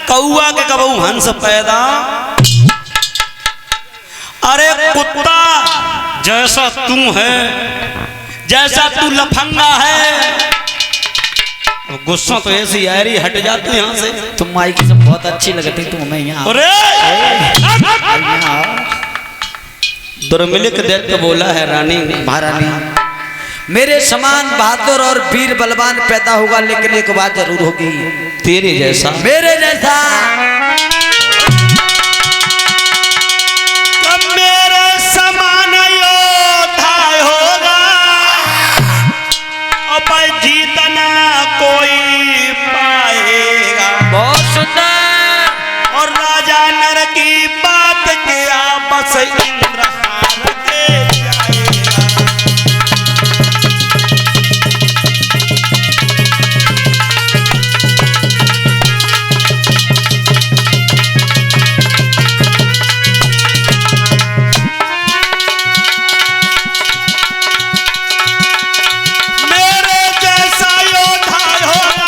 कौआ के कबू हंस पैदा। अरे कुत्ता जैसा तू है, जैसा तू लफंगा है, गुस्सा तो ऐसी आ रही, हट जाती यहाँ से। तुम माई की सब बहुत अच्छी लगती, तुम हमें यहाँ दुर्मिलिक दैत्य बोला है रानी महारानी, मेरे समान बहादुर और वीर बलवान पैदा होगा, लेकिन एक बात जरूर होगी, तेरे जैसा मेरे जैसा। मेरे समान योद्धा होगा, अब जीतना कोई पाएगा। बहुत सुंदर। और राजा नर की बात किया, बस इंद्र हार के जाएगा। मेरे जैसा योद्धा होगा,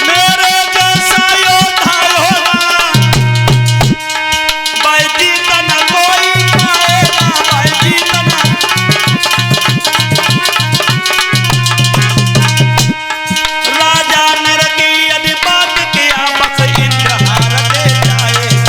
मेरे जैसा योद्धा होगा, भाई जीतना कोई पाएगा, भाई जीतना। राजा नर की यदि बात किया, बस इंद्र हार के जाएगा।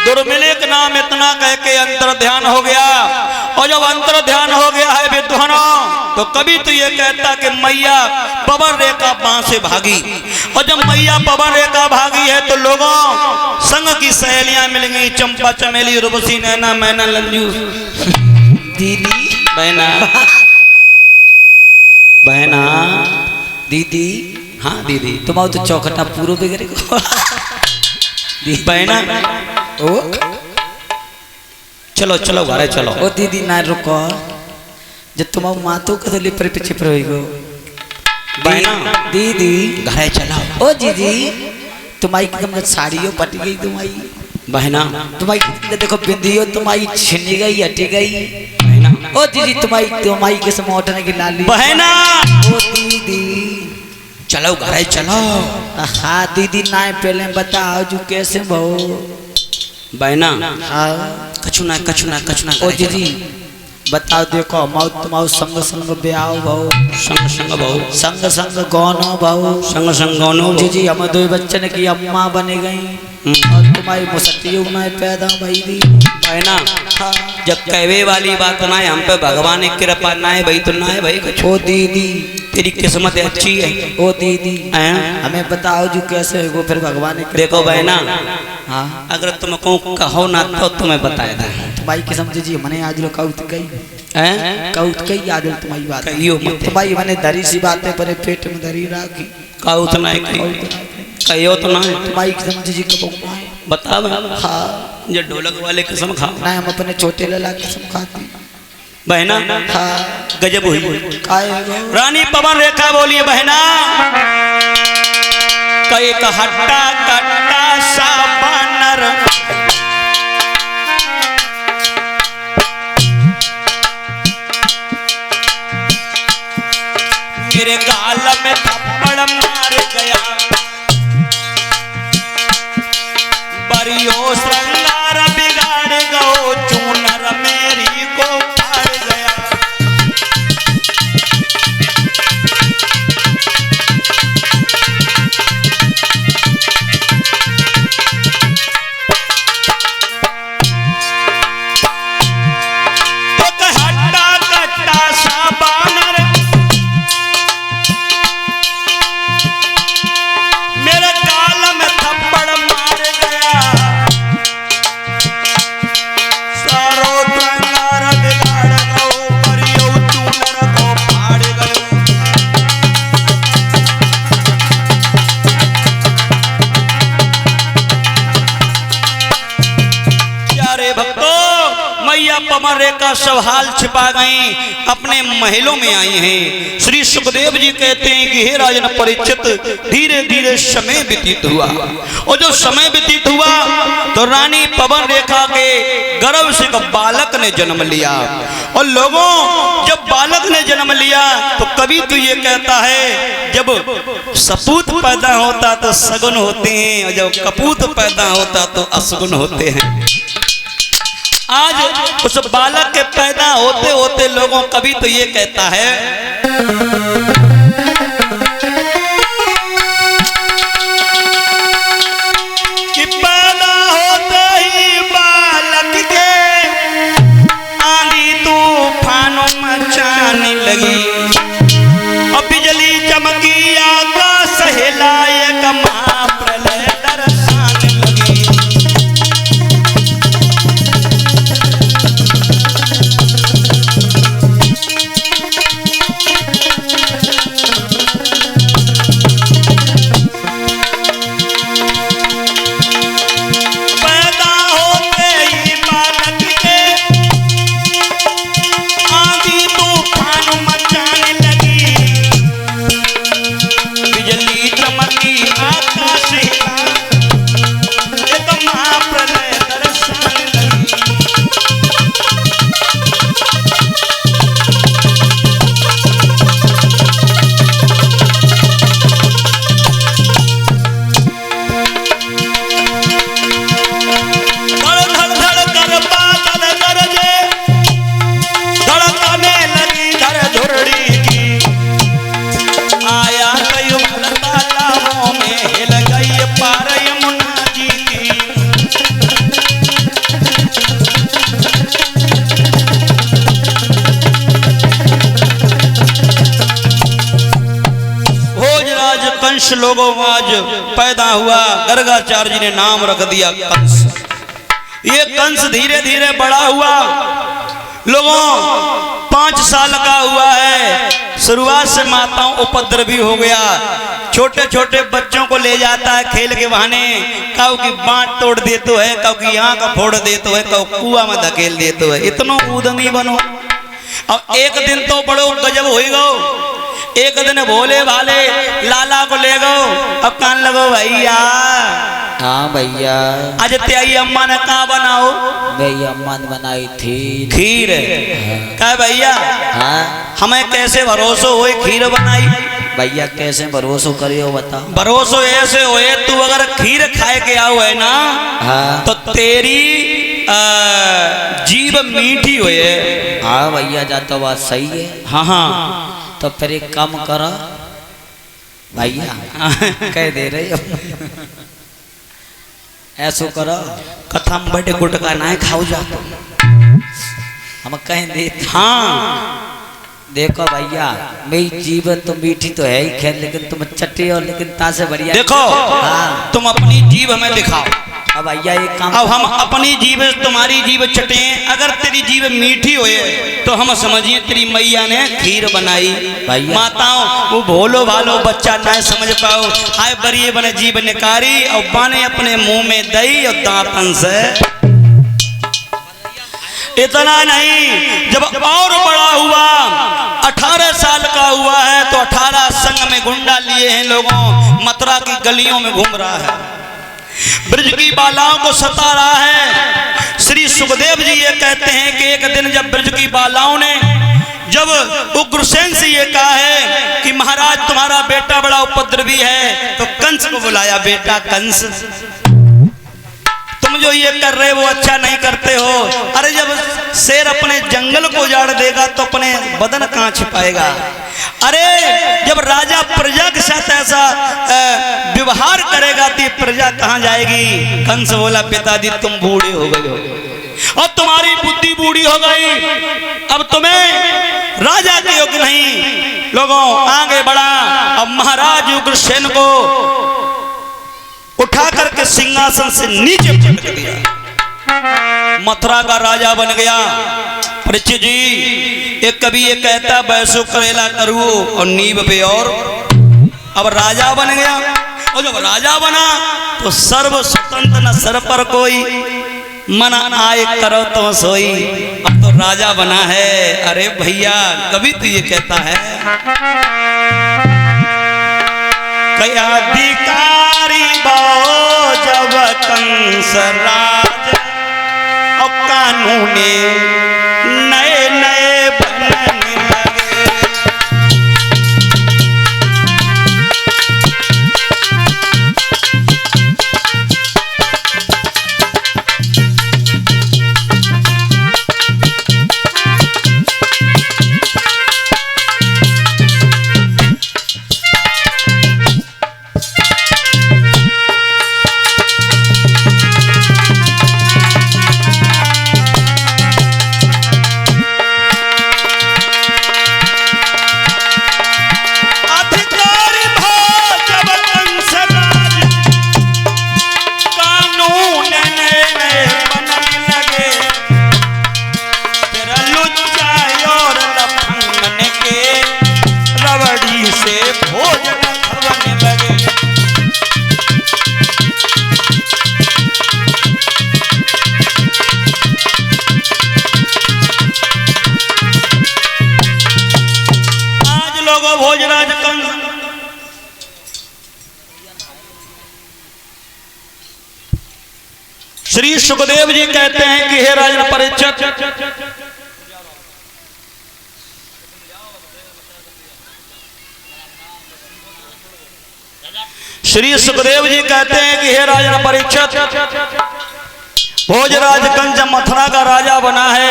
दुर्मिलिक नाम इतना कह के अंतर ध्यान हो गया, और जब अंतर ध्यान हो गया है विद्वानों, तो कभी तो ये कहता कि मैया पवन रेखा बां से भागी, और जब मैया पवन रेखा भागी है तो लोगों संग की सहेलियां मिल गई, चंपा चमेली उर्वशी नैना मैना लंजू। दीदी बहना बहना दीदी, हाँ दीदी, तुम आओ तो चौखटा पूरो बिगड़े को। बहना ओ चलो चलो घरे चलो। ओ दीदी ना रुको, जब तुम आओ मातो के लिए पर पीछे पर होइगो। बहना दीदी घरे चलो। ओ दीदी, तुम्हारी कम साड़ियों पट गई, तुम्हारी बहना तुम्हारी देखो बिंदियो तुम्हारी छिन गई, हटी गई। बहना ओ दीदी तुम्हारी के समोटने की लाली। बहना ओ दीदी चलो घरे चलो। हाँ दीदी ना पहले बताओ जो कैसे बहु। बहना हाँ कछुना कछुना कछुना ओ दीदी बताओ, देखो माओ तुम्हारो संग संग ब्याह बहु, संग संग बहु, संग संग गौनो बहु, संग संग गौनो जी हम दो बच्चन की अम्मा बन गई, और तुम्हारी मुसटियों में पैदा भई दी। बहना हाँ जब कहवे वाली बात ना है, हम पे भगवान की कृपा ना है भाई, तो ना है भाई कुछ। ओ दीदी तेरी किस्मत अच्छी है। ओ दीदी हैं? हमें बताओ जो कैसे हो, फिर भगवान ने देखो बहना, हाँ अगर तुमको कहो ना तो तुम्हें बताया था। तुम्हारी कसम जी मने आज लो कौत कई हैं? कौत कई आज लो तुम्हारी बात कहियो मत। तुम्हारी मने धरी सी बातें पर पेट में धरी राखी। कहो तो ना है, कहियो तो ना है। तुम्हारी कसम जी कब बता बहना, हाँ जो ढोलक वाले कसम खाओ। ना हम अपने छोटे लला कसम खाती। बहना हाँ गजब हुई। काय रानी पवन रेखा बोलिए बहना, कई का हट्टा कट्टा सा बानर, मेरे गाल में थप्पड़ मार गया, बरियो श्रृंगार बिगाड़ गो, चूनर मेरी को फाड़ गया। एक हट्टा कट्टा सा बानर मेरे गाल में थप्पड़ मार गया, भक्तों, मैया पवन रेखा सब हाल छिपा गई, अपने महलों में आई हैं। श्री सुखदेव जी कहते हैं कि हे राजन परीक्षित, धीरे धीरे समय व्यतीत हुआ, और जो समय व्यतीत हुआ तो रानी पवन रेखा के गर्भ से एक बालक ने जन्म लिया। और लोगों, जब बालक ने जन्म लिया तो कवि तो ये कहता है, जब सपूत पैदा होता तो सगुन होते हैं, और जब कपूत पैदा होता तो असगुन होते हैं। आज उस बालक के पैदा होते होते लोगों, कवि तो ये कहता है कि पैदा होते ही बालक के आंधी तूफानों मचाने लगी, और बिजली चमकी आकाश हिलाए, महाप्रलय दर्शाने लगी। पैदा होते ही बालक के आंधी तूफान मचाने लगी, बिजली चमकी आकाश हिला, एक महाप्रलय दर्शाने लगी। धड़ धड़ धड़ कर बादल गरजे, धड़कने लगी धर धुरड़ी की, आया कयुगल तालाबों में हिल गई पार यमुना जी की। भोजराज कंस लोगों आज पैदा हुआ, गर्गाचार्य जी ने नाम रख दिया कंस। ये कंस धीरे धीरे बड़ा हुआ, लोगों 5 साल का हुआ है। शुरुआत से माताओं उपद्रवी हो गया, छोटे छोटे बच्चों को ले जाता है खेल के बहाने, कऊ की बांट तोड़ देते है, कऊ की यहाँ का फोड़ देते है, कऊ कुआ में धकेल देते है। इतनो ऊदमी बनो। अब एक दिन तो बड़ो गजब हो गो, एक दिन भोले भाले लाला को ले गो, अब कान लगो भैया। हाँ भैया, आज त्याई अम्मा ने कहा बनाओ, भैया अम्मा ने बनाई थी खीर। कह भैया, हाँ हमें कैसे भरोसा होए खीर बनाई? भैया कैसे भरोसा करियो बता। भरोसा ऐसे होए, तू अगर खीर खाए के आओ है ना, हाँ तो तेरी जीभ मीठी होए। हाँ भैया, जाता बात सही है। हाँ हाँ, तो फिर एक काम करो भैया, कह दे रहे हो ऐसो करो, कथा में बड़े गुटका ना खाओ जातो। हम कहें दे। हाँ देखो भैया, मेरी जीवन तो मीठी तो है ही खैर, लेकिन तुम चट्टी हो, लेकिन तासे बढ़िया। देखो, हाँ तुम अपनी जीभ हमें दिखाओ। अब भैया एक काम, अब हम अपनी जीभ तुम्हारी जीभ चटे, अगर तेरी जीभ मीठी होए तो हम समझिए तेरी मैया ने खीर बनाई। भैया माताओं वो भोलो भालो बच्चा ना समझ पाओ, आए बरिए बने जीभ निकारी और बाने अपने मुंह में दही और दांतन से। इतना नहीं, जब और बड़ा हुआ 18 साल का हुआ है तो 18 संग में गुंडा लिए हैं लोगों, मथुरा की गलियों में घूम रहा है, ब्रज की बालाओं को सता रहा है। श्री सुखदेव जी ये कहते हैं कि एक दिन जब ब्रज की बालाओं ने जब उग्रसेन से ये कहा है कि महाराज तुम्हारा बेटा बड़ा उपद्रवी है, तो कंस को बुलाया, बेटा कंस तुम जो ये कर रहे हो वो अच्छा नहीं करते हो। अरे जब शेर अपने जंगल को उजाड़ देगा तो अपने बदन कहाँ छिपाएगा? अरे जब राजा प्रजा के साथ ऐसा व्यवहार करेगा तो प्रजा कहाँ जाएगी? कंस बोला पिताजी तुम बूढ़े हो गए हो और तुम्हारी बुद्धि बूढ़ी हो गई, अब तुम्हें राजा के योग्य नहीं। लोगों आगे बढ़ा, अब महाराज उग्रसेन को उठा करके सिंहासन से नीचे पटक दिया, मथुरा का राजा बन गया। परीक्षित जी एक कवि ये कहता बैसो करेला करू और नींव पे, और अब राजा बन गया। और जब राजा बना तो सर्व स्वतंत्र न सर पर कोई, मना आए करो तो सोई, अब तो राजा बना है। अरे भैया कभी तो ये कहता है कया अधिकारी बाओ जब कंस राज, और कानूने नए नए बनने लगे। भोजराज कंस श्री सुखदेव जी कहते हैं कि हे राजन परीक्षित, श्री सुखदेव जी कहते हैं कि हे राजन परीक्षित, भोजराज कंस जब मथुरा का राजा बना है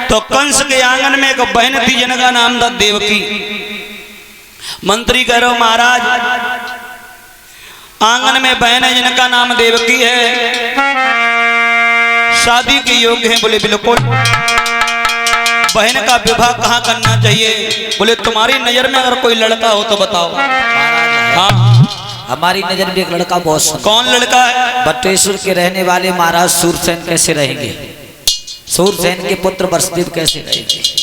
तो कंस के आंगन में एक बहन थी जिनका नाम था देवकी। मंत्री कह रहे हो महाराज आंगन में बहन है जिनका नाम देवकी है, शादी के योग्य है। बोले बिल्कुल। बहन का विवाह कहाँ करना चाहिए? बोले तुम्हारी नजर में अगर कोई लड़का हो तो बताओ। हाँ हमारी नजर में एक लड़का बहुत सुंदर। कौन लड़का है? बटेश्वर के रहने वाले महाराज सूरसेन कैसे रहेंगे? सूरसेन के पुत्र वसुदेव कैसे रहेंगे?